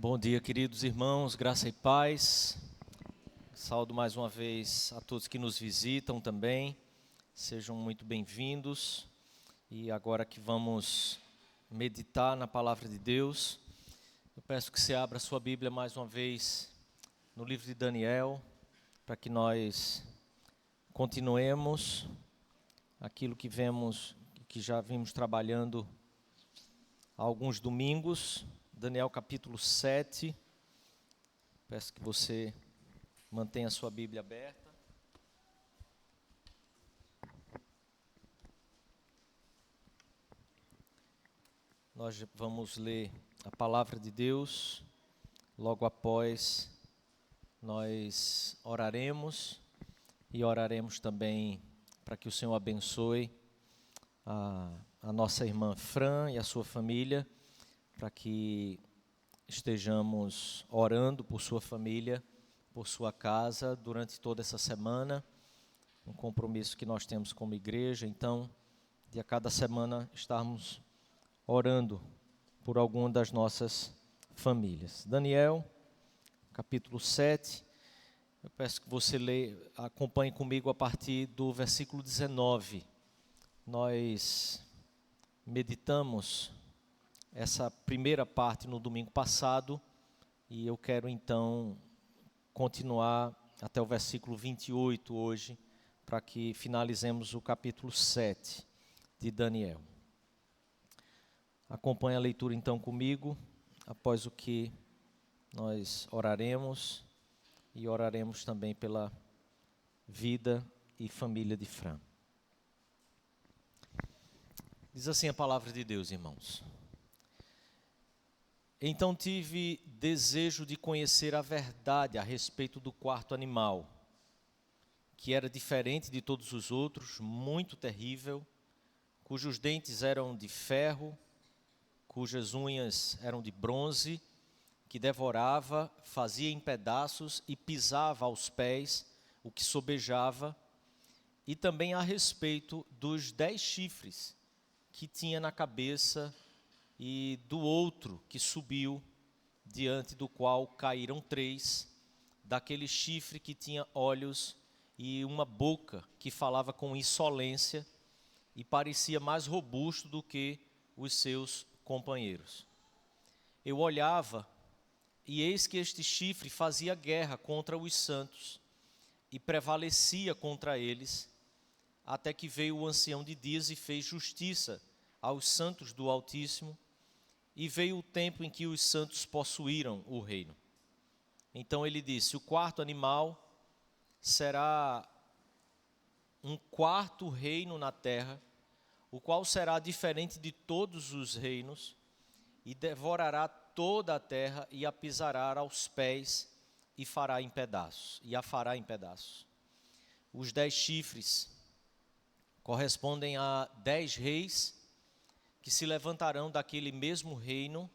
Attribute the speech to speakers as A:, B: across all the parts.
A: Bom dia, queridos irmãos, graça e paz. Saúdo mais uma vez a todos que nos visitam também. Sejam muito bem-vindos. E agora que vamos meditar na palavra de Deus, eu peço que você abra a sua Bíblia mais uma vez no livro de Daniel, para que nós continuemos aquilo que já vimos trabalhando há alguns domingos. Daniel capítulo 7, peço que você mantenha a sua Bíblia aberta. Nós vamos ler a palavra de Deus, logo após nós oraremos também para que o Senhor abençoe a nossa irmã Fran e a sua família, para que estejamos orando por sua família, por sua casa, durante toda essa semana, um compromisso que nós temos como igreja. Então, de a cada semana estarmos orando por alguma das nossas famílias. Daniel, capítulo 7, eu peço que você acompanhe comigo a partir do versículo 19. Nós meditamos essa primeira parte no domingo passado, e eu quero então continuar até o versículo 28 hoje, para que finalizemos o capítulo 7 de Daniel. Acompanhe a leitura então comigo, após o que nós oraremos, e oraremos também pela vida e família de Fran. Diz assim a palavra de Deus, irmãos. Então tive desejo de conhecer a verdade a respeito do quarto animal, que era diferente de todos os outros, muito terrível, cujos dentes eram de ferro, cujas unhas eram de bronze, que devorava, fazia em pedaços e pisava aos pés o que sobejava, e também a respeito dos 10 chifres que tinha na cabeça, e do outro que subiu, diante do qual caíram 3, daquele chifre que tinha olhos e uma boca que falava com insolência e parecia mais robusto do que os seus companheiros. Eu olhava, e eis que este chifre fazia guerra contra os santos e prevalecia contra eles, até que veio o ancião de dias e fez justiça aos santos do Altíssimo, e veio o tempo em que os santos possuíram o reino. Então ele disse: o quarto animal será um quarto reino na terra, o qual será diferente de todos os reinos, e devorará toda a terra, e a pisará aos pés, e fará em pedaços, e a fará em pedaços. Os 10 chifres correspondem a 10 reis, que se levantarão daquele mesmo reino,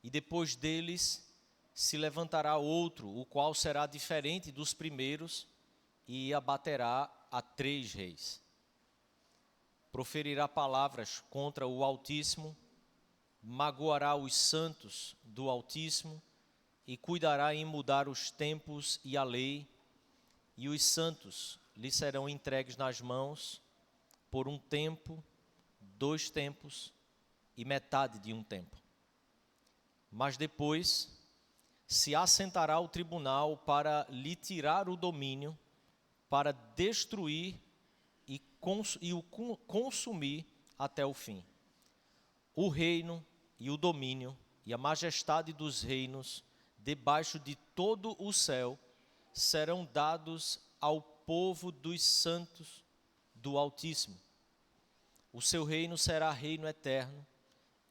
A: e depois deles se levantará outro, o qual será diferente dos primeiros, e abaterá a 3 reis. Proferirá palavras contra o Altíssimo, magoará os santos do Altíssimo, e cuidará em mudar os tempos e a lei, e os santos lhe serão entregues nas mãos por um tempo, 2 tempos e metade de um tempo. Mas depois se assentará o tribunal para lhe tirar o domínio, para destruir e o consumir até o fim. O reino e o domínio e a majestade dos reinos debaixo de todo o céu serão dados ao povo dos santos do Altíssimo. O seu reino será reino eterno,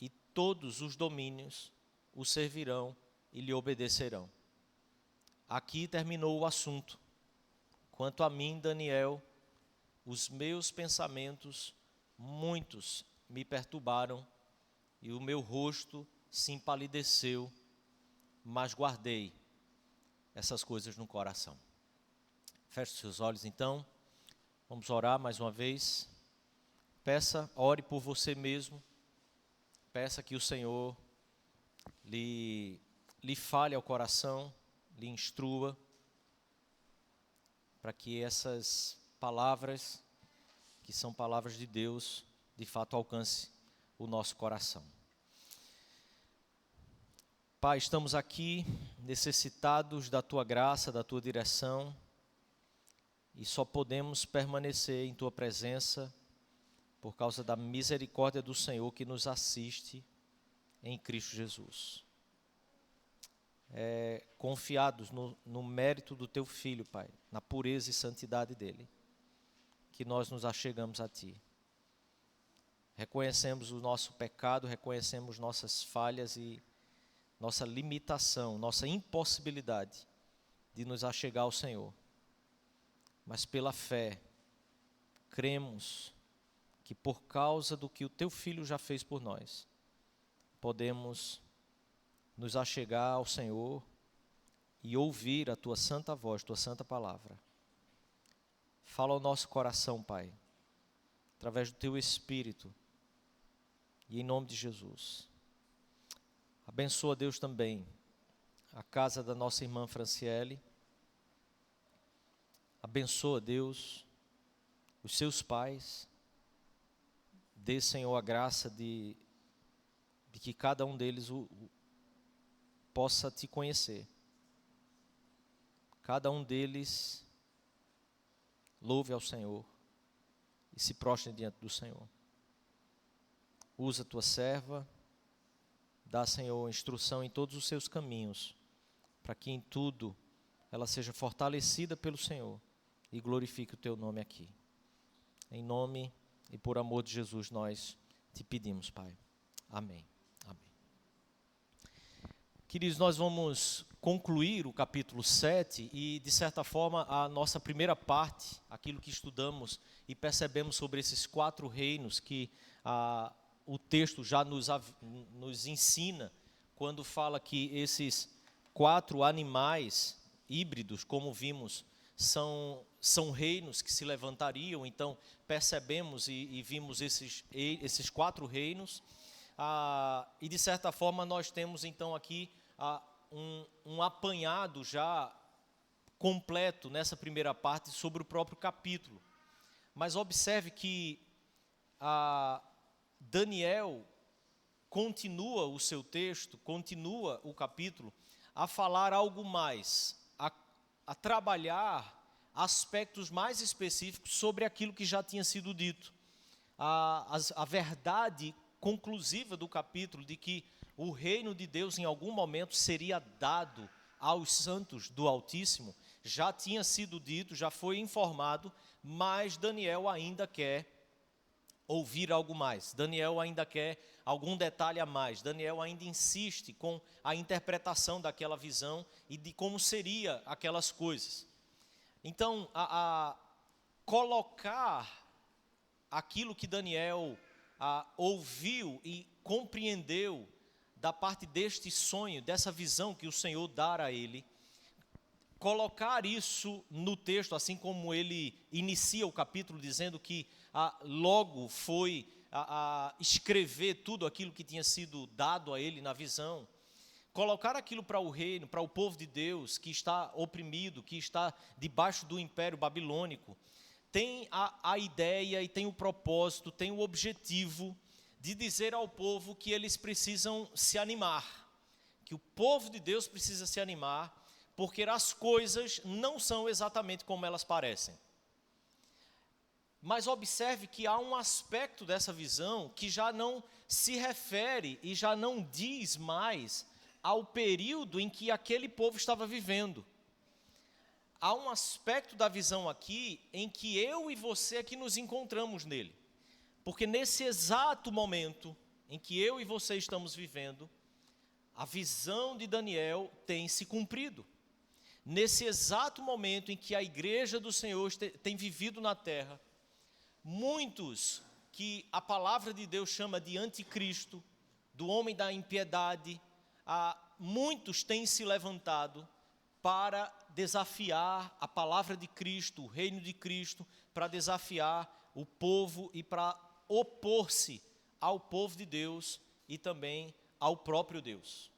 A: e todos os domínios o servirão e lhe obedecerão. Aqui terminou o assunto. Quanto a mim, Daniel, os meus pensamentos, muitos me perturbaram, e o meu rosto se empalideceu, mas guardei essas coisas no coração. Feche seus olhos então, vamos orar mais uma vez. Ore por você mesmo, peça que o Senhor lhe lhe fale ao coração, lhe instrua, para que essas palavras, que são palavras de Deus, de fato alcance o nosso coração. Pai, estamos aqui necessitados da Tua graça, da Tua direção, e só podemos permanecer em Tua presença por causa da misericórdia do Senhor que nos assiste em Cristo Jesus. Confiados no mérito do Teu Filho, Pai, na pureza e santidade dEle, que nós nos achegamos a Ti. Reconhecemos o nosso pecado, reconhecemos nossas falhas e nossa limitação, nossa impossibilidade de nos achegar ao Senhor. Mas pela fé, cremos que por causa do que o Teu Filho já fez por nós, podemos nos achegar ao Senhor e ouvir a Tua santa voz, Tua santa palavra. Fala ao nosso coração, Pai, através do Teu Espírito, e em nome de Jesus. Abençoa, Deus, também a casa da nossa irmã Franciele. Abençoa, Deus, os seus pais. Dê, Senhor, a graça de que cada um deles possa Te conhecer. Cada um deles louve ao Senhor e se prostre diante do Senhor. Usa Tua serva, dá, Senhor, instrução em todos os seus caminhos, para que em tudo ela seja fortalecida pelo Senhor e glorifique o Teu nome aqui. Em nome e por amor de Jesus nós Te pedimos, Pai. Amém. Amém. Queridos, nós vamos concluir o capítulo 7 e, de certa forma, a nossa primeira parte, aquilo que estudamos e percebemos sobre esses 4 reinos que o texto já nos ensina, quando fala que esses 4 animais híbridos, como vimos, são reinos que se levantariam. Então percebemos e vimos esses 4 reinos, e de certa forma nós temos então aqui um apanhado já completo nessa primeira parte sobre o próprio capítulo. Mas observe que Daniel continua o seu texto, continua o capítulo, a falar algo mais, a trabalhar aspectos mais específicos sobre aquilo que já tinha sido dito. A verdade conclusiva do capítulo de que o reino de Deus em algum momento seria dado aos santos do Altíssimo, já tinha sido dito, já foi informado, mas Daniel ainda quer ouvir algo mais. Daniel ainda quer algum detalhe a mais. Daniel ainda insiste com a interpretação daquela visão e de como seria aquelas coisas. Então, colocar aquilo que Daniel ouviu e compreendeu da parte deste sonho, dessa visão que o Senhor dá a ele, colocar isso no texto, assim como ele inicia o capítulo dizendo que logo foi escrever tudo aquilo que tinha sido dado a ele na visão, colocar aquilo para o reino, para o povo de Deus que está oprimido, que está debaixo do império babilônico, tem a ideia e tem o propósito, tem o objetivo de dizer ao povo que eles precisam se animar, que o povo de Deus precisa se animar, porque as coisas não são exatamente como elas parecem. Mas observe que há um aspecto dessa visão que já não se refere e já não diz mais ao período em que aquele povo estava vivendo. Há um aspecto da visão aqui em que eu e você aqui nos encontramos nele. Porque nesse exato momento em que eu e você estamos vivendo, a visão de Daniel tem se cumprido. Nesse exato momento em que a igreja do Senhor tem vivido na terra, muitos que a palavra de Deus chama de anticristo, do homem da impiedade, muitos têm se levantado para desafiar a palavra de Cristo, o reino de Cristo, para desafiar o povo e para opor-se ao povo de Deus e também ao próprio Deus.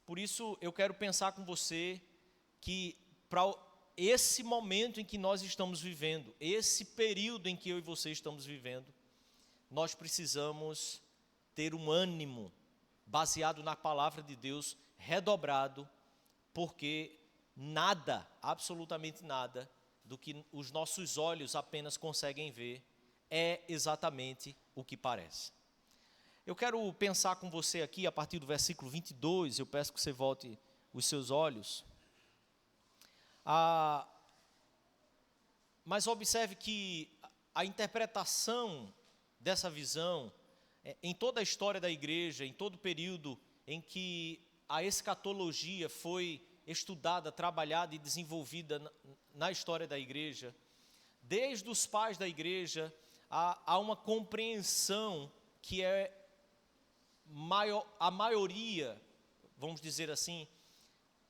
A: Por isso eu quero pensar com você que para esse momento em que nós estamos vivendo, esse período em que eu e você estamos vivendo, nós precisamos ter um ânimo baseado na palavra de Deus redobrado, porque nada, absolutamente nada, do que os nossos olhos apenas conseguem ver é exatamente o que parece. Eu quero pensar com você aqui, a partir do versículo 22, eu peço que você volte os seus olhos. Mas observe que a interpretação dessa visão, em toda a história da igreja, em todo o período em que a escatologia foi estudada, trabalhada e desenvolvida na história da igreja, desde os pais da igreja, há uma compreensão que é a maioria, vamos dizer assim,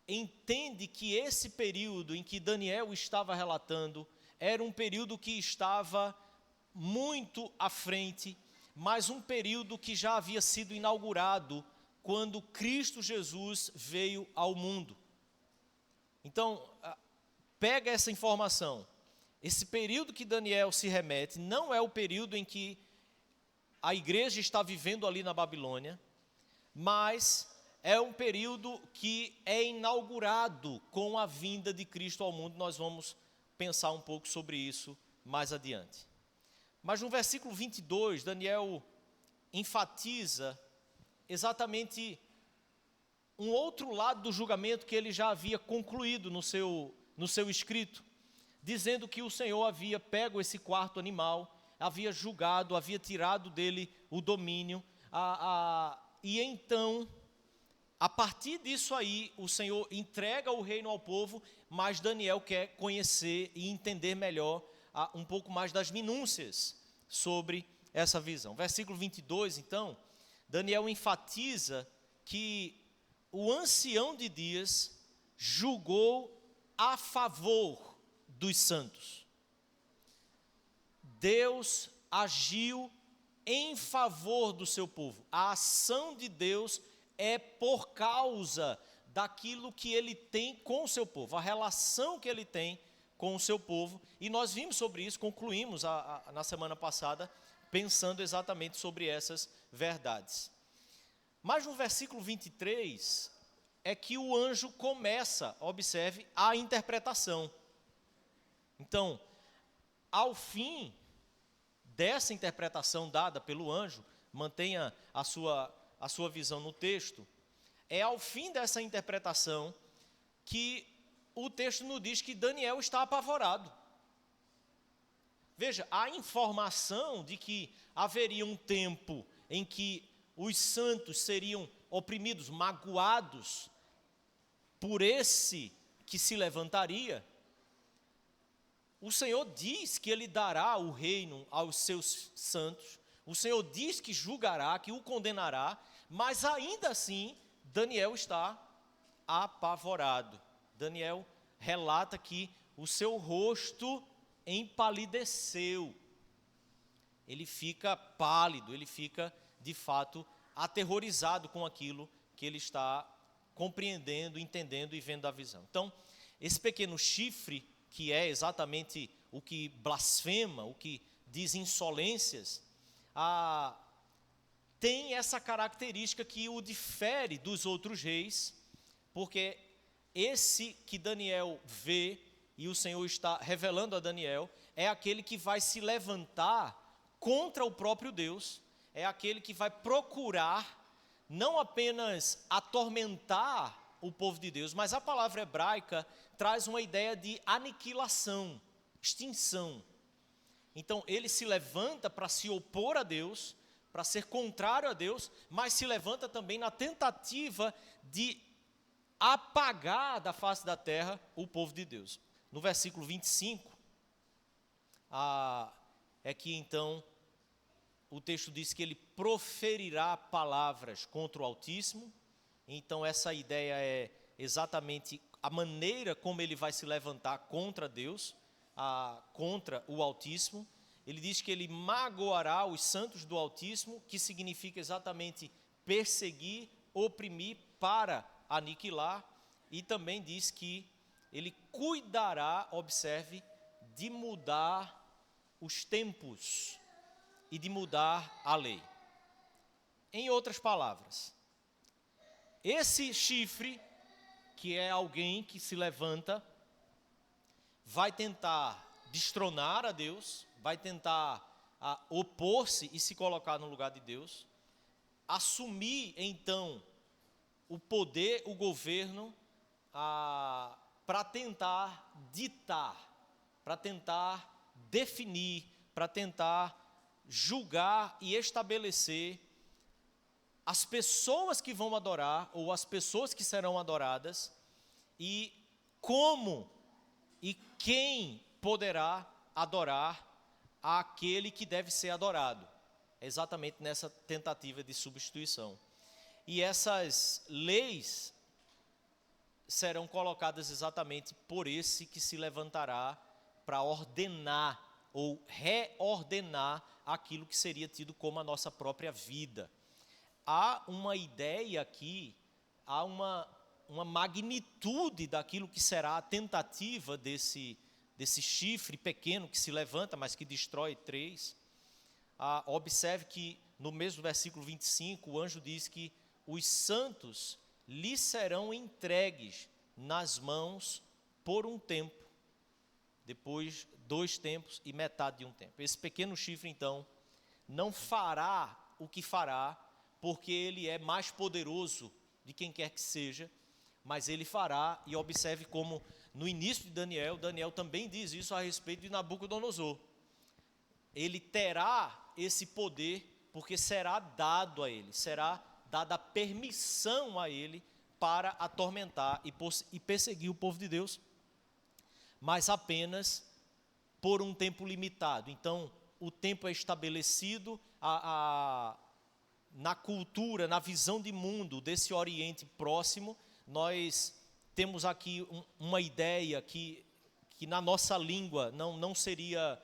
A: entende que esse período em que Daniel estava relatando era um período que estava muito à frente, mas um período que já havia sido inaugurado quando Cristo Jesus veio ao mundo. Então, pega essa informação. Esse período que Daniel se remete não é o período em que a igreja está vivendo ali na Babilônia, mas é um período que é inaugurado com a vinda de Cristo ao mundo. Nós vamos pensar um pouco sobre isso mais adiante. Mas no versículo 22, Daniel enfatiza exatamente um outro lado do julgamento que ele já havia concluído no seu escrito, dizendo que o Senhor havia pego esse quarto animal, havia julgado, havia tirado dele o domínio, e então, a partir disso aí, o Senhor entrega o reino ao povo, mas Daniel quer conhecer e entender melhor um pouco mais das minúcias sobre essa visão. Versículo 22, então, Daniel enfatiza que o ancião de dias julgou a favor dos santos. Deus agiu em favor do seu povo. A ação de Deus é por causa daquilo que ele tem com o seu povo, a relação que ele tem com o seu povo. E nós vimos sobre isso, concluímos na semana passada, pensando exatamente sobre essas verdades. Mas no versículo 23, é que o anjo começa, observe, a interpretação. Então, ao fim dessa interpretação dada pelo anjo, mantenha a sua visão no texto, é ao fim dessa interpretação que o texto nos diz que Daniel está apavorado. Veja, a informação de que haveria um tempo em que os santos seriam oprimidos, magoados por esse que se levantaria, o Senhor diz que Ele dará o reino aos seus santos, o Senhor diz que julgará, que o condenará, mas ainda assim, Daniel está apavorado. Daniel relata que o seu rosto empalideceu. Ele fica pálido, ele fica, de fato, aterrorizado com aquilo que ele está compreendendo, entendendo e vendo a visão. Então, esse pequeno chifre, que é exatamente o que blasfema, o que diz insolências, tem essa característica que o difere dos outros reis, porque esse que Daniel vê, e o Senhor está revelando a Daniel, é aquele que vai se levantar contra o próprio Deus, é aquele que vai procurar não apenas atormentar o povo de Deus, mas a palavra hebraica traz uma ideia de aniquilação, extinção. Então ele se levanta para se opor a Deus, para ser contrário a Deus, mas se levanta também na tentativa de apagar da face da terra o povo de Deus. No versículo 25, é que então o texto diz que ele proferirá palavras contra o Altíssimo. Então essa ideia é exatamente a maneira como ele vai se levantar contra Deus, contra o Altíssimo. Ele diz que ele magoará os santos do Altíssimo, que significa exatamente perseguir, oprimir para aniquilar, e também diz que ele cuidará, observe, de mudar os tempos e de mudar a lei. Em outras palavras, esse chifre, que é alguém que se levanta, vai tentar destronar a Deus, vai tentar opor-se e se colocar no lugar de Deus, assumir então o poder, o governo, para tentar ditar, para tentar definir, para tentar julgar e estabelecer as pessoas que vão adorar, ou as pessoas que serão adoradas, e como e quem poderá adorar aquele que deve ser adorado. Exatamente nessa tentativa de substituição. E essas leis serão colocadas exatamente por esse que se levantará para ordenar ou reordenar aquilo que seria tido como a nossa própria vida. Há uma ideia aqui, há uma magnitude daquilo que será a tentativa desse chifre pequeno que se levanta, mas que destrói 3. Observe que no mesmo versículo 25, o anjo diz que os santos lhe serão entregues nas mãos por um tempo, depois 2 tempos e metade de um tempo. Esse pequeno chifre, então, não fará o que fará, porque ele é mais poderoso de quem quer que seja, mas ele fará, e observe como no início de Daniel também diz isso a respeito de Nabucodonosor. Ele terá esse poder, porque será dado a ele, será dada permissão a ele para atormentar e perseguir o povo de Deus, mas apenas por um tempo limitado. Então, o tempo é estabelecido, na cultura, na visão de mundo desse Oriente Próximo. Nós temos aqui uma ideia que na nossa língua não seria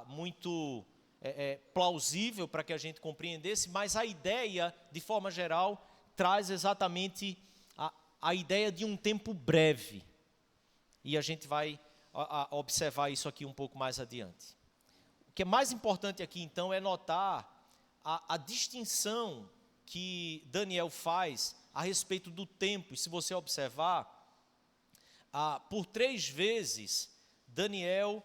A: muito plausível para que a gente compreendesse, mas a ideia, de forma geral, traz exatamente a ideia de um tempo breve. E a gente vai observar isso aqui um pouco mais adiante. O que é mais importante aqui, então, é notar a distinção que Daniel faz a respeito do tempo. E se você observar, por 3 vezes, Daniel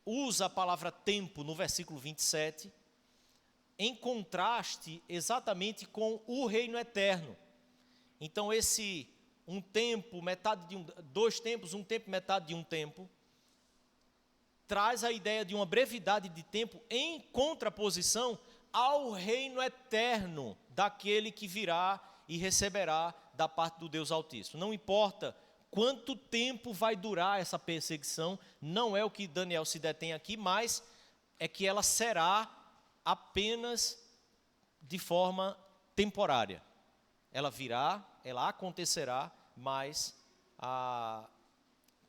A: usa a palavra tempo no versículo 27, em contraste exatamente com o reino eterno. Então, um tempo, metade de 2 tempos, um tempo, metade de um tempo, traz a ideia de uma brevidade de tempo em contraposição ao reino eterno daquele que virá e receberá da parte do Deus Altíssimo. Não importa quanto tempo vai durar essa perseguição, não é o que Daniel se detém aqui, mas é que ela será apenas de forma temporária. Ela virá, ela acontecerá, mas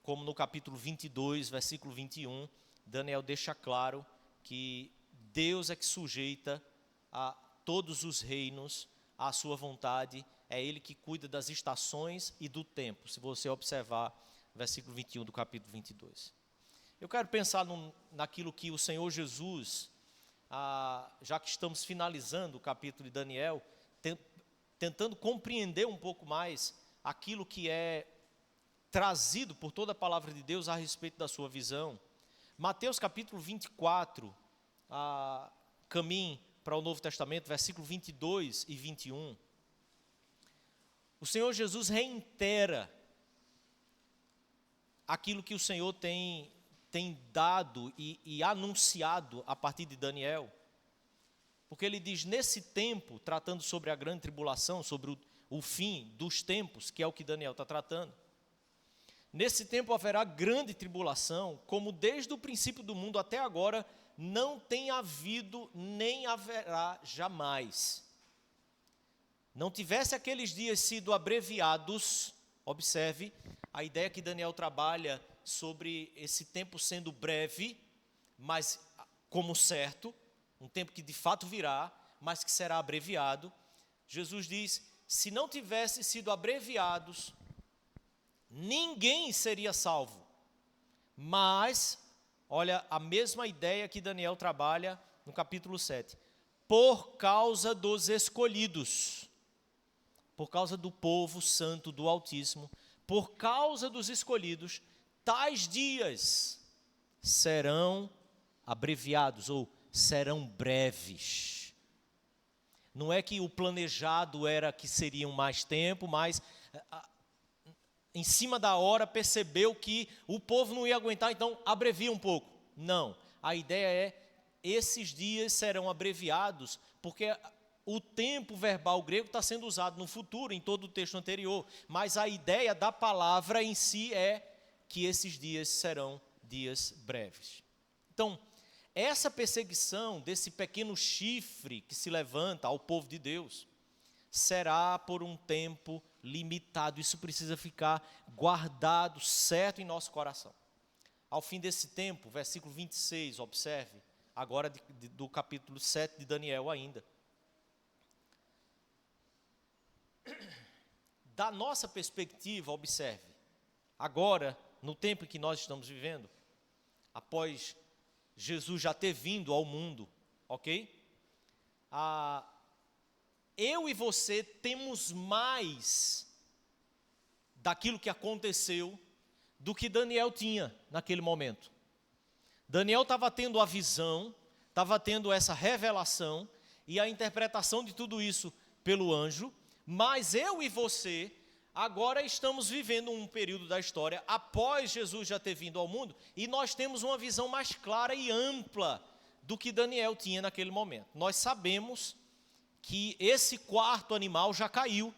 A: como no capítulo 22, versículo 21, Daniel deixa claro que Deus é que sujeita a todos os reinos à sua vontade, é Ele que cuida das estações e do tempo, se você observar versículo 21 do capítulo 22. Eu quero pensar naquilo que o Senhor Jesus, já que estamos finalizando o capítulo de Daniel, tentando compreender um pouco mais aquilo que é trazido por toda a palavra de Deus a respeito da sua visão. Mateus capítulo 24, caminho para o Novo Testamento, versículo 22 e 21. O Senhor Jesus reitera aquilo que o Senhor tem dado e anunciado a partir de Daniel. Porque ele diz, nesse tempo, tratando sobre a grande tribulação, sobre o fim dos tempos, que é o que Daniel está tratando. Nesse tempo haverá grande tribulação, como desde o princípio do mundo até agora não tem havido nem haverá jamais. Não tivesse aqueles dias sido abreviados, observe, a ideia que Daniel trabalha sobre esse tempo sendo breve, mas como certo, um tempo que de fato virá, mas que será abreviado, Jesus diz: se não tivessem sido abreviados, ninguém seria salvo. Mas, olha a mesma ideia que Daniel trabalha no capítulo 7. Por causa dos escolhidos, por causa do povo santo do Altíssimo, por causa dos escolhidos, tais dias serão abreviados ou serão breves. Não é que o planejado era que seriam mais tempo, mas em cima da hora percebeu que o povo não ia aguentar, então abrevia um pouco. Não, a ideia é, esses dias serão abreviados, porque o tempo verbal grego está sendo usado no futuro, em todo o texto anterior, mas a ideia da palavra em si é que esses dias serão dias breves. Então, essa perseguição desse pequeno chifre que se levanta ao povo de Deus será por um tempo limitado. Isso precisa ficar guardado certo em nosso coração. Ao fim desse tempo, versículo 26, observe, agora do capítulo 7 de Daniel ainda. Da nossa perspectiva, observe, agora, no tempo em que nós estamos vivendo, após Jesus já ter vindo ao mundo, ok? Eu e você temos mais daquilo que aconteceu do que Daniel tinha naquele momento. Daniel estava tendo a visão, estava tendo essa revelação e a interpretação de tudo isso pelo anjo, mas eu e você agora estamos vivendo um período da história após Jesus já ter vindo ao mundo e nós temos uma visão mais clara e ampla do que Daniel tinha naquele momento. Nós sabemos que esse quarto animal já caiu,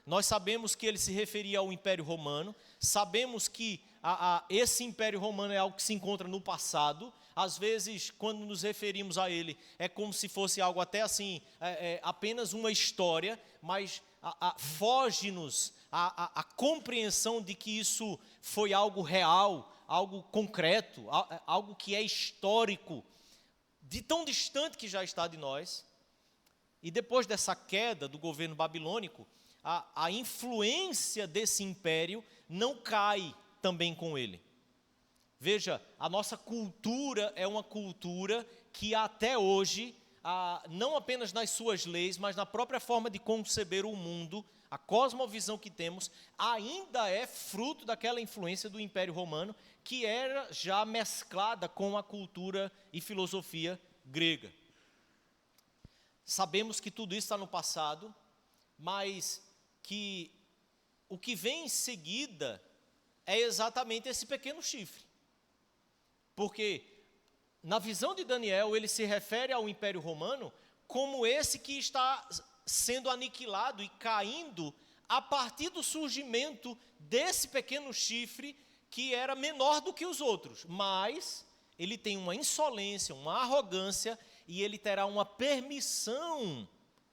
A: nós sabemos que ele se referia ao Império Romano, sabemos que esse Império Romano é algo que se encontra no passado. Às vezes, quando nos referimos a ele, é como se fosse algo até assim, apenas uma história, mas foge-nos a compreensão de que isso foi algo real, algo concreto, algo que é histórico, de tão distante que já está de nós. E depois dessa queda do governo babilônico, a influência desse império não cai também com ele. Veja, a nossa cultura é uma cultura que até hoje, não apenas nas suas leis, mas na própria forma de conceber o mundo, a cosmovisão que temos, ainda é fruto daquela influência do Império Romano, que era já mesclada com a cultura e filosofia grega. Sabemos que tudo isso está no passado, mas que o que vem em seguida é exatamente esse pequeno chifre. Porque na visão de Daniel, ele se refere ao Império Romano como esse que está sendo aniquilado e caindo a partir do surgimento desse pequeno chifre que era menor do que os outros, mas ele tem uma insolência, uma arrogância e ele terá uma permissão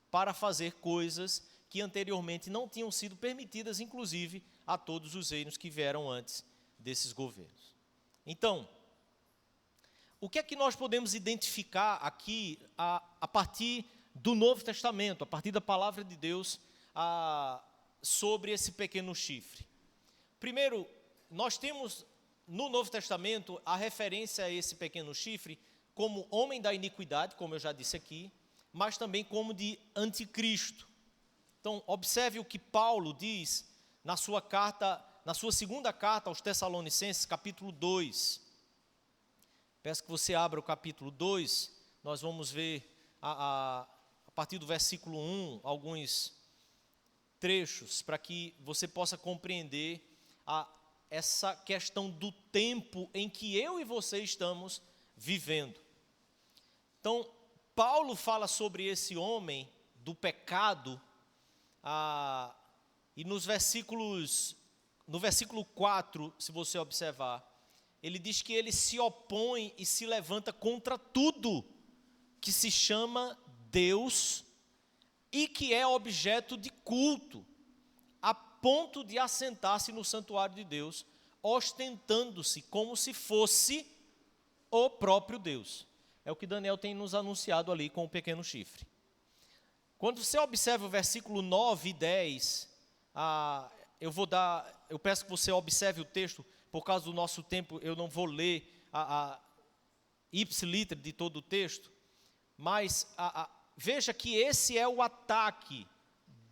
A: para fazer coisas que anteriormente não tinham sido permitidas, inclusive a todos os reinos que vieram antes desses governos. Então, o que é que nós podemos identificar aqui a partir do Novo Testamento, a partir da palavra de Deus sobre esse pequeno chifre? Primeiro, nós temos no Novo Testamento a referência a esse pequeno chifre como homem da iniquidade, como eu já disse aqui, mas também como de anticristo. Então, observe o que Paulo diz na sua segunda carta aos Tessalonicenses, capítulo 2. Peço que você abra o capítulo 2, nós vamos ver a partir do versículo 1, alguns trechos, para que você possa compreender essa questão do tempo em que eu e você estamos vivendo. Então, Paulo fala sobre esse homem do pecado, e no versículo 4, se você observar, ele diz que ele se opõe e se levanta contra tudo que se chama Deus e que é objeto de culto, a ponto de assentar-se no santuário de Deus, ostentando-se como se fosse o próprio Deus. É o que Daniel tem nos anunciado ali com o pequeno chifre. Quando você observa o versículo 9 e 10, eu peço que você observe o texto, por causa do nosso tempo, eu não vou ler a ipsiliter de todo o texto, mas veja que esse é o ataque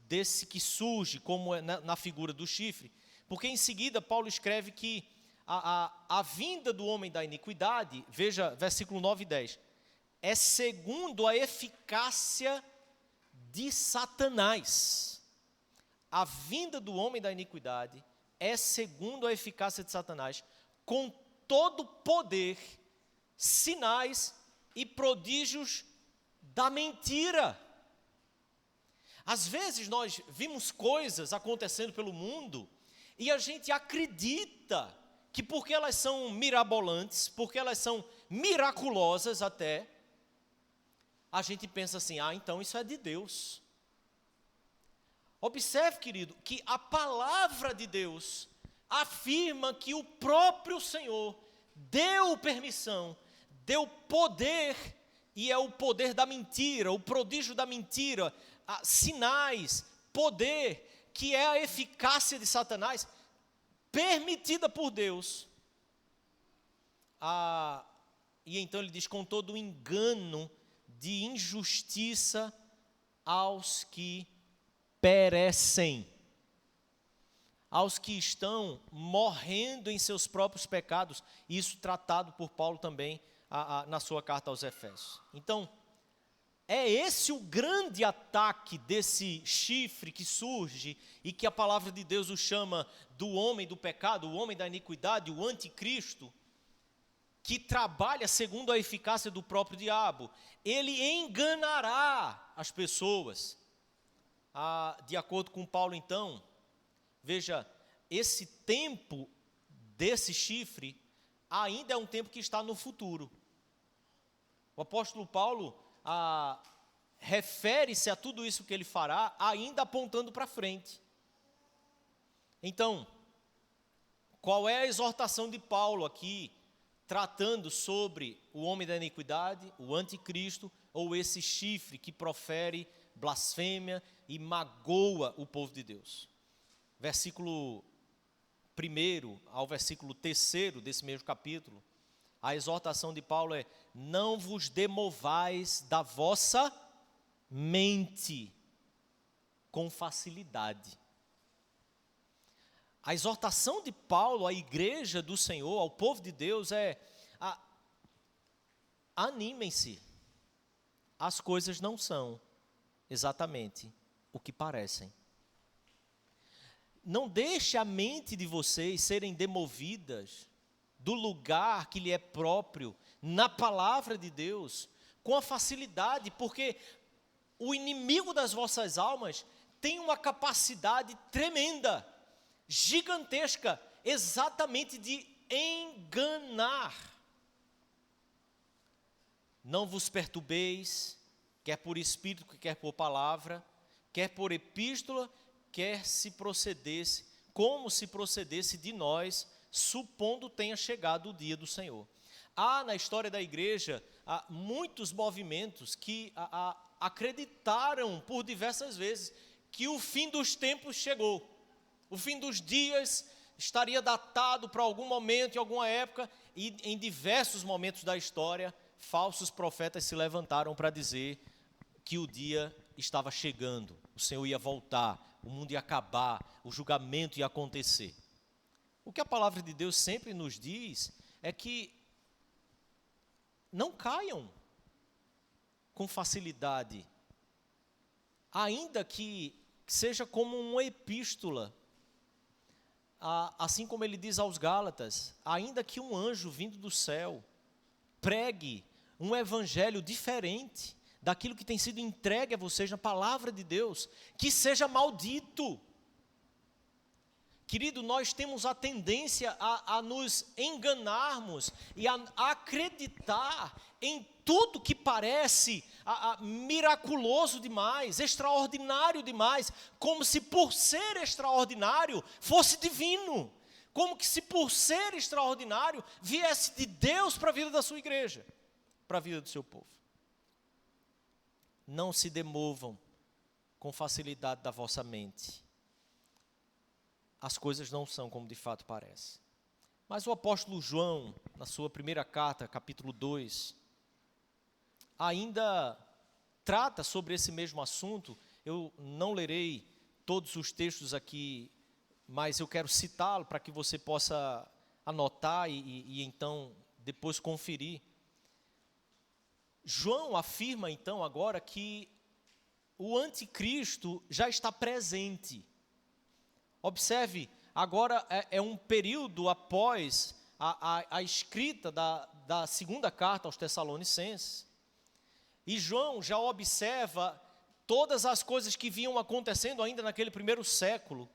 A: desse que surge como na figura do chifre, porque em seguida Paulo escreve que a vinda do homem da iniquidade, veja versículo 9 e 10, é segundo a eficácia de Satanás. A vinda do homem da iniquidade é segundo a eficácia de Satanás, com todo poder, sinais e prodígios da mentira. Às vezes nós vimos coisas acontecendo pelo mundo e a gente acredita que porque elas são mirabolantes, porque elas são miraculosas até, a gente pensa assim, então isso é de Deus. Observe, querido, que a palavra de Deus afirma que o próprio Senhor deu permissão, deu poder, e é o poder da mentira, o prodígio da mentira, sinais, poder, que é a eficácia de Satanás, permitida por Deus. E então ele diz, com todo o engano de injustiça aos que perecem, aos que estão morrendo em seus próprios pecados, isso tratado por Paulo também na sua carta aos Efésios. Então, é esse o grande ataque desse chifre que surge e que a palavra de Deus o chama do homem do pecado, o homem da iniquidade, o anticristo, que trabalha segundo a eficácia do próprio diabo. Ele enganará as pessoas. De acordo com Paulo, então, veja, esse tempo desse chifre ainda é um tempo que está no futuro. O apóstolo Paulo refere-se a tudo isso que ele fará, ainda apontando para frente. Então, qual é a exortação de Paulo aqui, tratando sobre o homem da iniquidade, o anticristo, ou esse chifre que profere blasfêmia e magoa o povo de Deus? Versículo 1 ao versículo 3 desse mesmo capítulo, a exortação de Paulo é: não vos demovais da vossa mente com facilidade. A exortação de Paulo à igreja do Senhor, ao povo de Deus é: animem-se, as coisas não são exatamente o que parecem. Não deixe a mente de vocês serem demovidas do lugar que lhe é próprio, na palavra de Deus, com a facilidade, porque o inimigo das vossas almas tem uma capacidade tremenda, gigantesca, exatamente de enganar. Não vos perturbeis, quer por espírito, quer por palavra, quer por epístola, quer se procedesse, como se procedesse de nós, supondo tenha chegado o dia do Senhor. Há na história da igreja muitos movimentos que acreditaram por diversas vezes que o fim dos tempos chegou. O fim dos dias estaria datado para algum momento, em alguma época, e em diversos momentos da história, falsos profetas se levantaram para dizer que o dia estava chegando, o Senhor ia voltar, o mundo ia acabar, o julgamento ia acontecer. O que a palavra de Deus sempre nos diz é que não caiam com facilidade, ainda que seja como uma epístola, assim como ele diz aos Gálatas, ainda que um anjo vindo do céu pregue um evangelho diferente daquilo que tem sido entregue a vocês na palavra de Deus, que seja maldito. Querido, nós temos a tendência a nos enganarmos e a acreditar em tudo que parece miraculoso demais, extraordinário demais, como se por ser extraordinário fosse divino, como que se por ser extraordinário viesse de Deus para a vida da sua igreja, para a vida do seu povo. Não se demovam com facilidade da vossa mente. As coisas não são como de fato parece. Mas o apóstolo João, na sua primeira carta, capítulo 2, ainda trata sobre esse mesmo assunto. Eu não lerei todos os textos aqui, mas eu quero citá-lo para que você possa anotar e então depois conferir. João afirma então agora que o anticristo já está presente. Observe, agora é um período após a escrita da segunda carta aos Tessalonicenses. E João já observa todas as coisas que vinham acontecendo ainda naquele primeiro século.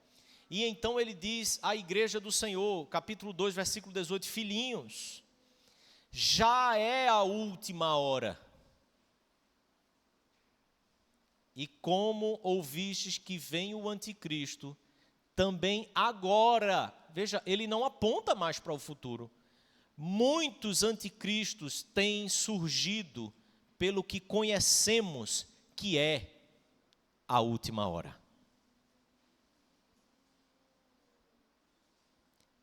A: E então ele diz à igreja do Senhor, capítulo 2, versículo 18, filhinhos, já é a última hora. E como ouvistes que vem o anticristo, também agora, veja, ele não aponta mais para o futuro. Muitos anticristos têm surgido pelo que conhecemos que é a última hora.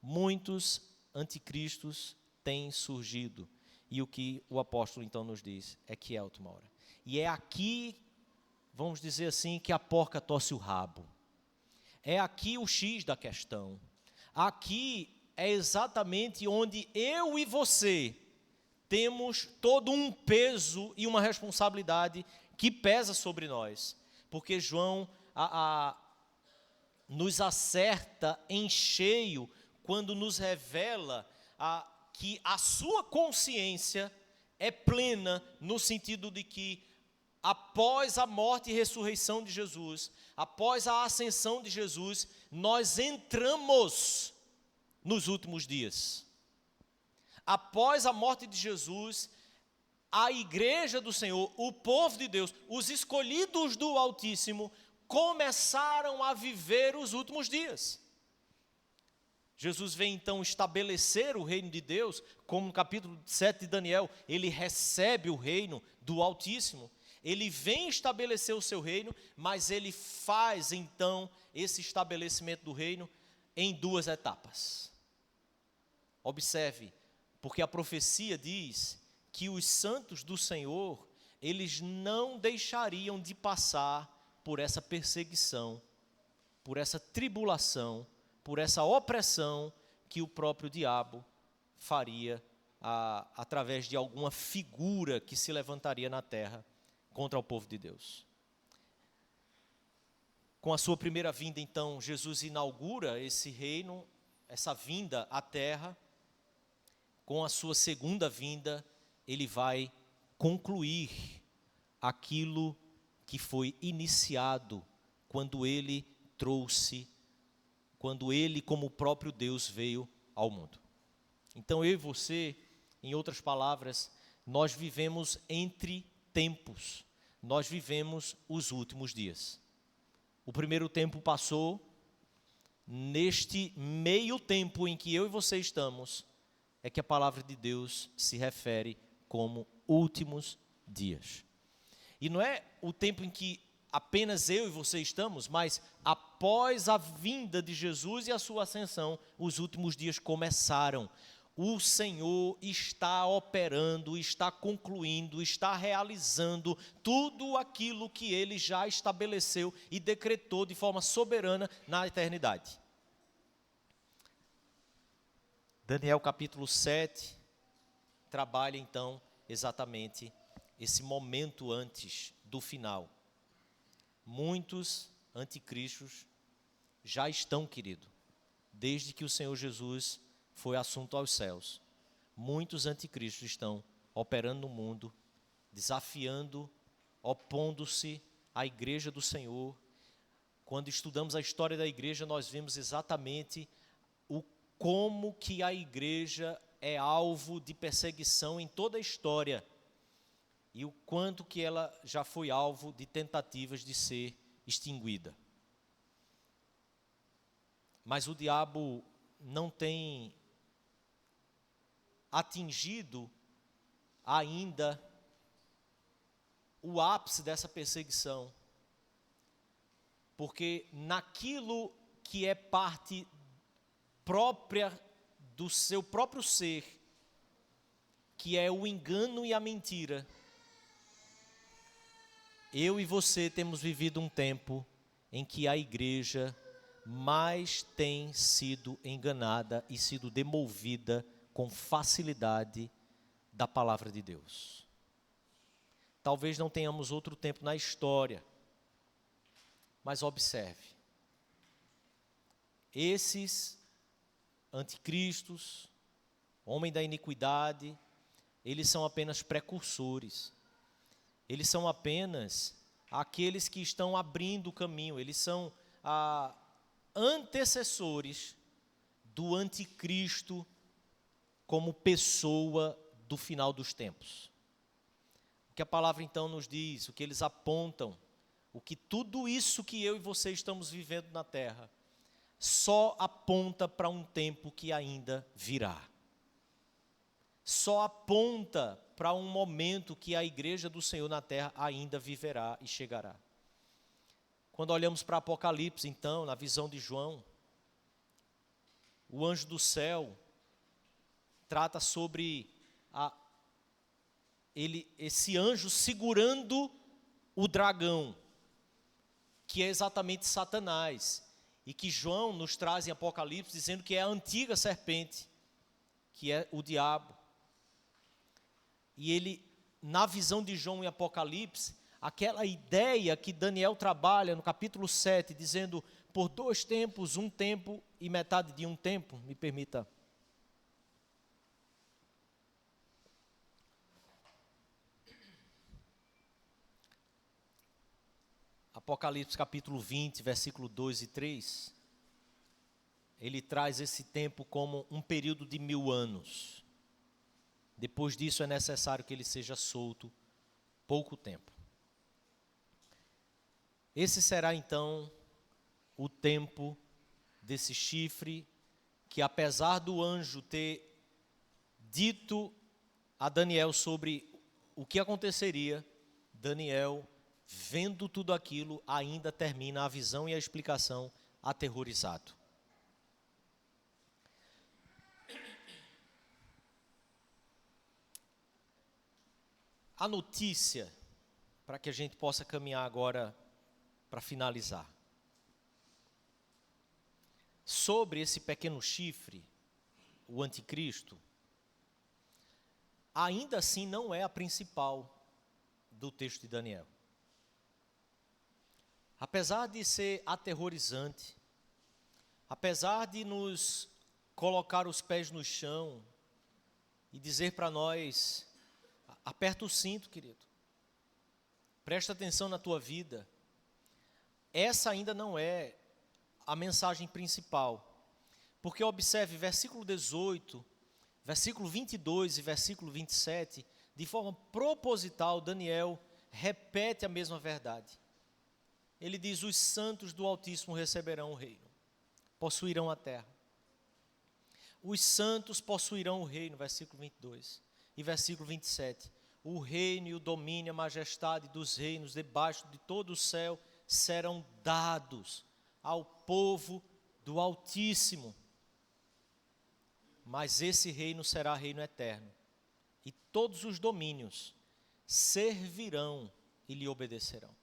A: Muitos anticristos têm surgido. E o que o apóstolo então nos diz é que é a última hora. E é aqui, vamos dizer assim, que a porca torce o rabo. É aqui o X da questão. Aqui é exatamente onde eu e você temos todo um peso e uma responsabilidade que pesa sobre nós. Porque João nos acerta em cheio quando nos revela que a sua consciência é plena no sentido de que após a morte e ressurreição de Jesus, após a ascensão de Jesus, nós entramos nos últimos dias. Após a morte de Jesus, a igreja do Senhor, o povo de Deus, os escolhidos do Altíssimo, começaram a viver os últimos dias. Jesus vem então estabelecer o reino de Deus, como no capítulo 7 de Daniel, ele recebe o reino do Altíssimo. Ele vem estabelecer o seu reino, mas ele faz então esse estabelecimento do reino em duas etapas. Observe, porque a profecia diz que os santos do Senhor, eles não deixariam de passar por essa perseguição, por essa tribulação, por essa opressão que o próprio diabo faria através de alguma figura que se levantaria na terra contra o povo de Deus. Com a sua primeira vinda, então, Jesus inaugura esse reino, essa vinda à terra. Com a sua segunda vinda, ele vai concluir aquilo que foi iniciado quando ele como o próprio Deus veio ao mundo. Então eu e você, em outras palavras, nós vivemos entre tempos, nós vivemos os últimos dias. O primeiro tempo passou, neste meio tempo em que eu e você estamos, é que a palavra de Deus se refere como últimos dias. E não é o tempo em que apenas eu e você estamos, mas após a vinda de Jesus e a sua ascensão, os últimos dias começaram. O Senhor está operando, está concluindo, está realizando tudo aquilo que Ele já estabeleceu e decretou de forma soberana na eternidade. Daniel capítulo 7 trabalha então exatamente esse momento antes do final. Muitos anticristos já estão, querido, desde que o Senhor Jesus foi assunto aos céus. Muitos anticristos estão operando no mundo, desafiando, opondo-se à igreja do Senhor. Quando estudamos a história da igreja, nós vemos exatamente como que a igreja é alvo de perseguição em toda a história e o quanto que ela já foi alvo de tentativas de ser extinguida. Mas o diabo não tem atingido ainda o ápice dessa perseguição. porque naquilo que é parte própria do seu próprio ser, que é o engano e a mentira, eu e você temos vivido um tempo em que a igreja mais tem sido enganada e sido demovida com facilidade da palavra de Deus. Talvez não tenhamos outro tempo na história, mas observe, esses anticristos, homem da iniquidade, eles são apenas precursores, eles são apenas aqueles que estão abrindo o caminho, eles são antecessores do anticristo como pessoa do final dos tempos. O que a palavra então nos diz, o que eles apontam, o que tudo isso que eu e você estamos vivendo na terra, só aponta para um tempo que ainda virá. Só aponta para um momento que a igreja do Senhor na terra ainda viverá e chegará. Quando olhamos para Apocalipse, então, na visão de João, o anjo do céu trata sobre esse anjo segurando o dragão, que é exatamente Satanás, e que João nos traz em Apocalipse dizendo que é a antiga serpente, que é o diabo. E ele, na visão de João em Apocalipse, aquela ideia que Daniel trabalha no capítulo 7, dizendo por 2 tempos, 1 tempo e metade de 1 tempo, me permita. Apocalipse capítulo 20, versículo 2 e 3, ele traz esse tempo como um período de 1000 anos. Depois disso é necessário que ele seja solto pouco tempo. Esse será então o tempo desse chifre que, apesar do anjo ter dito a Daniel sobre o que aconteceria, Daniel, vendo tudo aquilo, ainda termina a visão e a explicação aterrorizado. A notícia, para que a gente possa caminhar agora para finalizar, sobre esse pequeno chifre, o anticristo, ainda assim não é a principal do texto de Daniel. Apesar de ser aterrorizante, apesar de nos colocar os pés no chão e dizer para nós: aperta o cinto, querido, presta atenção na tua vida, essa ainda não é a mensagem principal. Porque observe, versículo 18, versículo 22 e versículo 27, de forma proposital, Daniel repete a mesma verdade. Ele diz: os santos do Altíssimo receberão o reino, possuirão a terra. Os santos possuirão o reino, versículo 22. E versículo 27, o reino e o domínio e a majestade dos reinos debaixo de todo o céu serão dados ao povo do Altíssimo. Mas esse reino será reino eterno, e todos os domínios servirão e lhe obedecerão.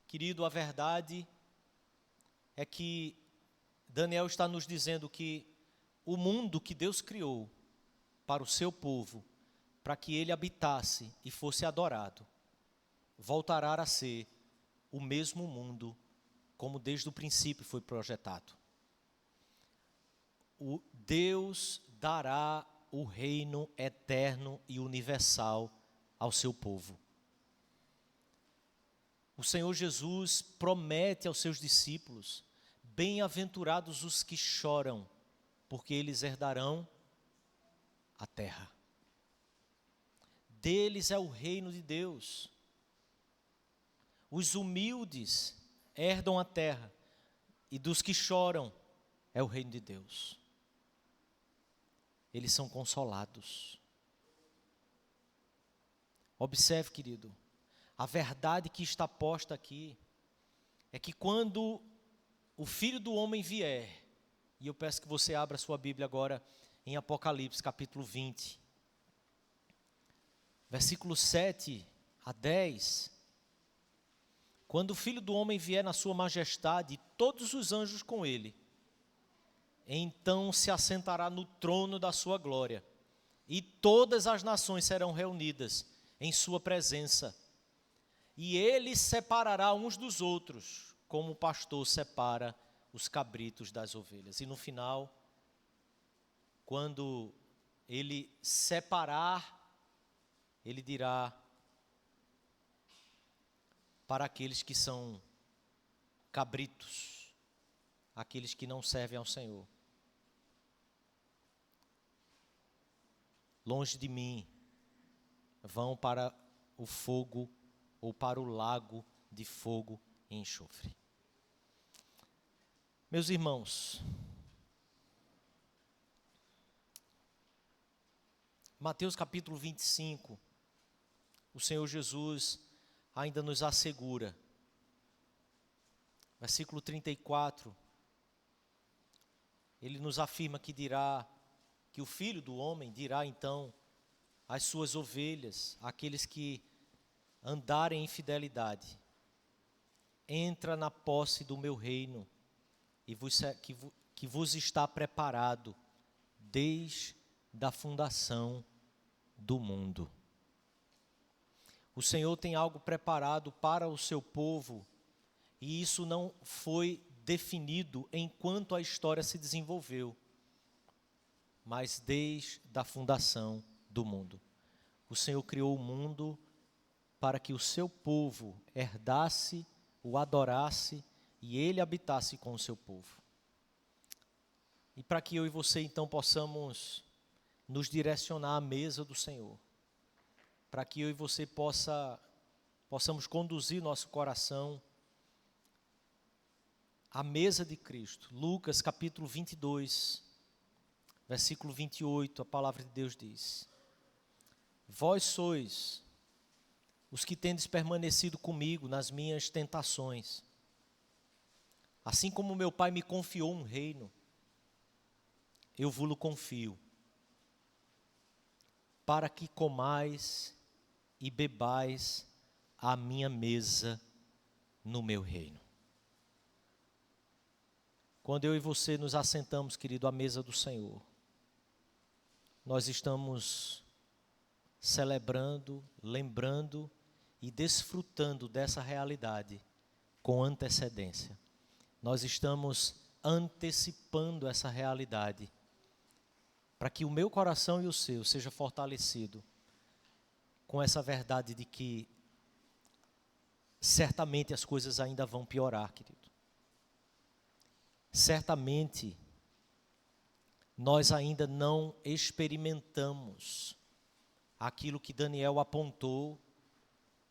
A: Querido, a verdade é que Daniel está nos dizendo que o mundo que Deus criou para o seu povo, para que ele habitasse e fosse adorado, voltará a ser o mesmo mundo como desde o princípio foi projetado. O Deus dará o reino eterno e universal ao seu povo. O Senhor Jesus promete aos seus discípulos: bem-aventurados os que choram, porque eles herdarão a terra. Deles é o reino de Deus. Os humildes herdam a terra, e dos que choram é o reino de Deus. Eles são consolados. Observe, querido, a verdade que está posta aqui é que quando o Filho do Homem vier, e eu peço que você abra sua Bíblia agora em Apocalipse, capítulo 20, versículo 7 a 10, quando o Filho do Homem vier na sua majestade, e todos os anjos com ele, então se assentará no trono da sua glória, e todas as nações serão reunidas em sua presença, e ele separará uns dos outros, como o pastor separa os cabritos das ovelhas. E no final, quando ele separar, ele dirá para aqueles que são cabritos, aqueles que não servem ao Senhor: longe de mim, vão para o fogo ou para o lago de fogo e enxofre. Meus irmãos, Mateus capítulo 25, o Senhor Jesus ainda nos assegura. Versículo 34, ele nos afirma que dirá, que o Filho do Homem dirá então às suas ovelhas, àqueles que andarem em fidelidade: entra na posse do meu reino, que vos está preparado desde a fundação do mundo. O Senhor tem algo preparado para o seu povo, e isso não foi definido enquanto a história se desenvolveu, mas desde a fundação do mundo. O Senhor criou o mundo para que o seu povo herdasse, o adorasse e ele habitasse com o seu povo. E para que eu e você então possamos nos direcionar à mesa do Senhor, para que eu e você possamos conduzir nosso coração à mesa de Cristo. Lucas capítulo 22, versículo 28, a palavra de Deus diz: vós sois os que tendes permanecido comigo nas minhas tentações, assim como meu Pai me confiou um reino, eu vos-lo confio, para que comais e bebais à minha mesa no meu reino. Quando eu e você nos assentamos, querido, à mesa do Senhor, nós estamos celebrando, lembrando e desfrutando dessa realidade com antecedência. Nós estamos antecipando essa realidade, para que o meu coração e o seu seja fortalecido com essa verdade de que certamente as coisas ainda vão piorar, querido. Certamente nós ainda não experimentamos aquilo que Daniel apontou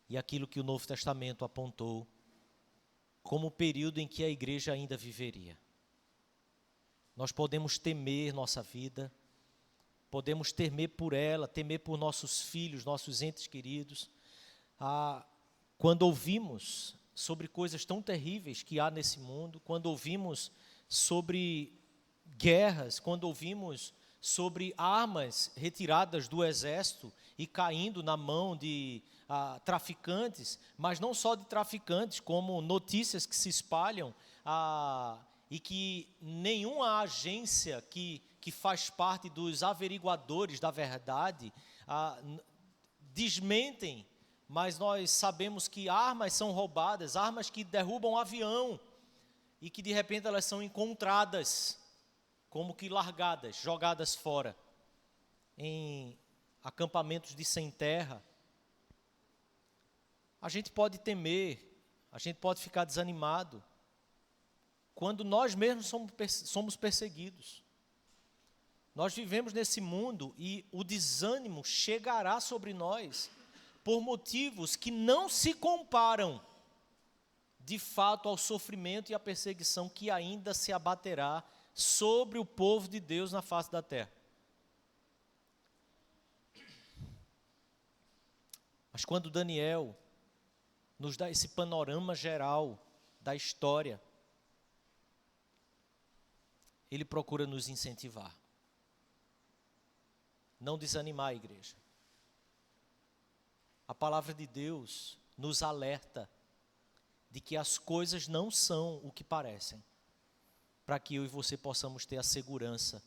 A: e aquilo que o Novo Testamento apontou como o período em que a igreja ainda viveria. Nós podemos temer nossa vida, podemos temer por ela, temer por nossos filhos, nossos entes queridos. Quando ouvimos sobre coisas tão terríveis que há nesse mundo, quando ouvimos sobre guerras, quando ouvimos sobre armas retiradas do exército e caindo na mão de traficantes, mas não só de traficantes, como notícias que se espalham e que nenhuma agência que faz parte dos averiguadores da verdade desmentem, mas nós sabemos que armas são roubadas, armas que derrubam avião e que de repente elas são encontradas como que largadas, jogadas fora em acampamentos de sem terra. A gente pode temer, a gente pode ficar desanimado quando nós mesmos somos perseguidos. Nós vivemos nesse mundo e o desânimo chegará sobre nós por motivos que não se comparam de fato ao sofrimento e à perseguição que ainda se abaterá sobre o povo de Deus na face da terra. Mas quando Daniel nos dá esse panorama geral da história, Ele procura nos incentivar. Não desanimar a igreja. A palavra de Deus nos alerta de que as coisas não são o que parecem, para que eu e você possamos ter a segurança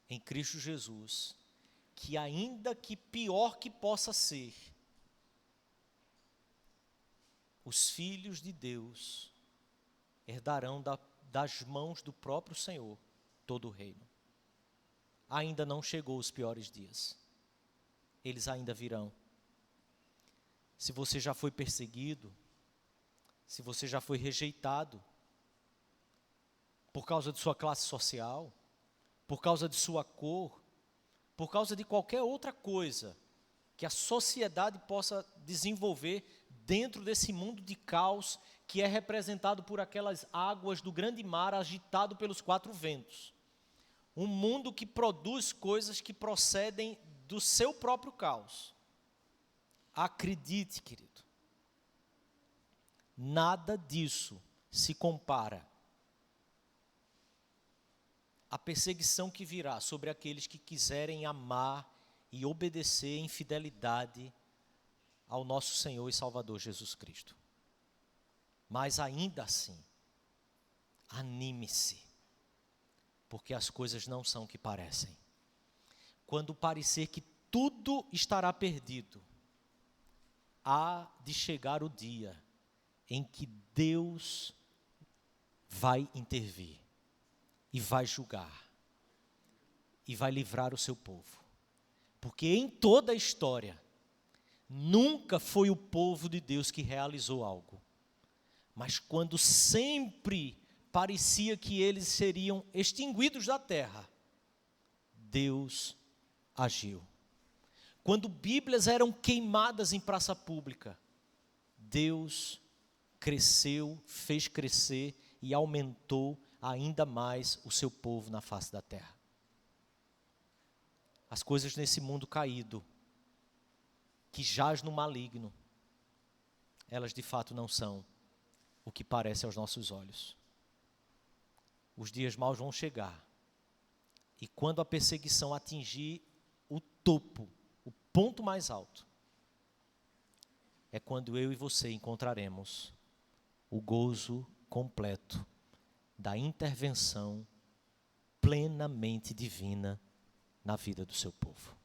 A: em Cristo Jesus, que ainda que pior que possa ser, os filhos de Deus herdarão das mãos do próprio Senhor todo o reino. Ainda não chegou os piores dias. Eles ainda virão. Se você já foi perseguido, se você já foi rejeitado por causa de sua classe social, por causa de sua cor, por causa de qualquer outra coisa que a sociedade possa desenvolver dentro desse mundo de caos que é representado por aquelas águas do grande mar agitado pelos quatro ventos. Um mundo que produz coisas que procedem do seu próprio caos. Acredite, querido, nada disso se compara à perseguição que virá sobre aqueles que quiserem amar e obedecer em fidelidade ao nosso Senhor e Salvador Jesus Cristo. Mas ainda assim, anime-se, porque as coisas não são o que parecem. Quando parecer que tudo estará perdido, há de chegar o dia em que Deus vai intervir e vai julgar e vai livrar o seu povo. Porque em toda a história, nunca foi o povo de Deus que realizou algo. Mas quando sempre parecia que eles seriam extinguidos da terra, Deus agiu. Quando Bíblias eram queimadas em praça pública, Deus cresceu, fez crescer e aumentou ainda mais o seu povo na face da terra. As coisas nesse mundo caído, que jaz no maligno, elas de fato não são o que parece aos nossos olhos. Os dias maus vão chegar, e quando a perseguição atingir o topo, o ponto mais alto, é quando eu e você encontraremos o gozo completo da intervenção plenamente divina na vida do seu povo.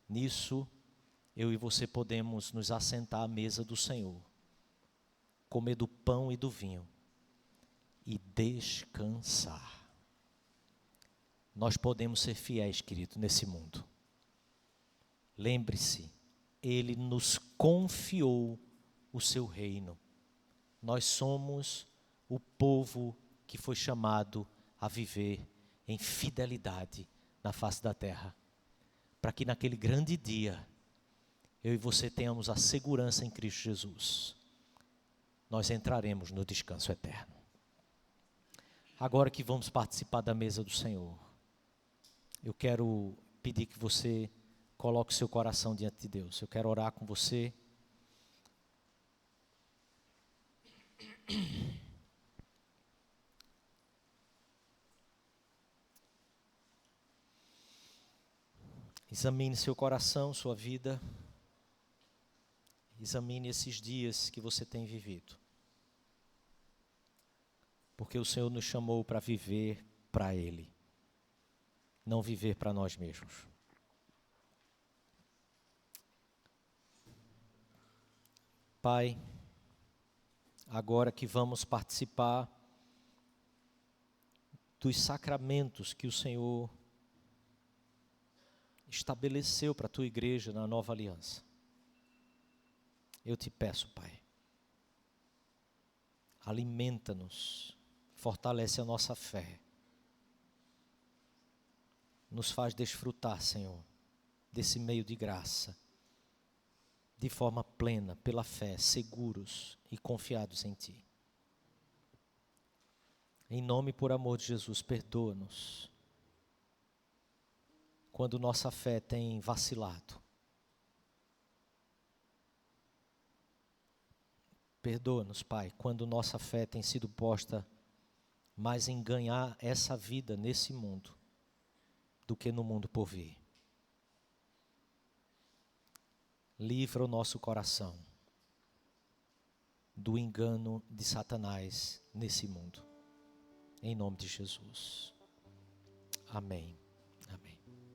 A: Nisso, eu e você podemos nos assentar à mesa do Senhor, comer do pão e do vinho e descansar. Nós podemos ser fiéis, querido, nesse mundo. Lembre-se, Ele nos confiou o seu reino. Nós somos o povo que foi chamado a viver em fidelidade na face da terra, para que naquele grande dia, eu e você tenhamos a segurança em Cristo Jesus. Nós entraremos no descanso eterno. Agora que vamos participar da mesa do Senhor, eu quero pedir que você coloque seu coração diante de Deus. Eu quero orar com você. Examine seu coração, sua vida. Examine esses dias que você tem vivido. Porque o Senhor nos chamou para viver para Ele, não viver para nós mesmos. Pai, agora que vamos participar dos sacramentos que o Senhor estabeleceu para a tua igreja na nova aliança, eu te peço, Pai, alimenta-nos, fortalece a nossa fé, nos faz desfrutar, Senhor, desse meio de graça, de forma plena, pela fé, seguros e confiados em Ti. Em nome e por amor de Jesus, perdoa-nos quando nossa fé tem vacilado. Perdoa-nos, Pai, quando nossa fé tem sido posta mais em ganhar essa vida nesse mundo do que no mundo por vir. Livra o nosso coração do engano de Satanás nesse mundo. Em nome de Jesus. Amém.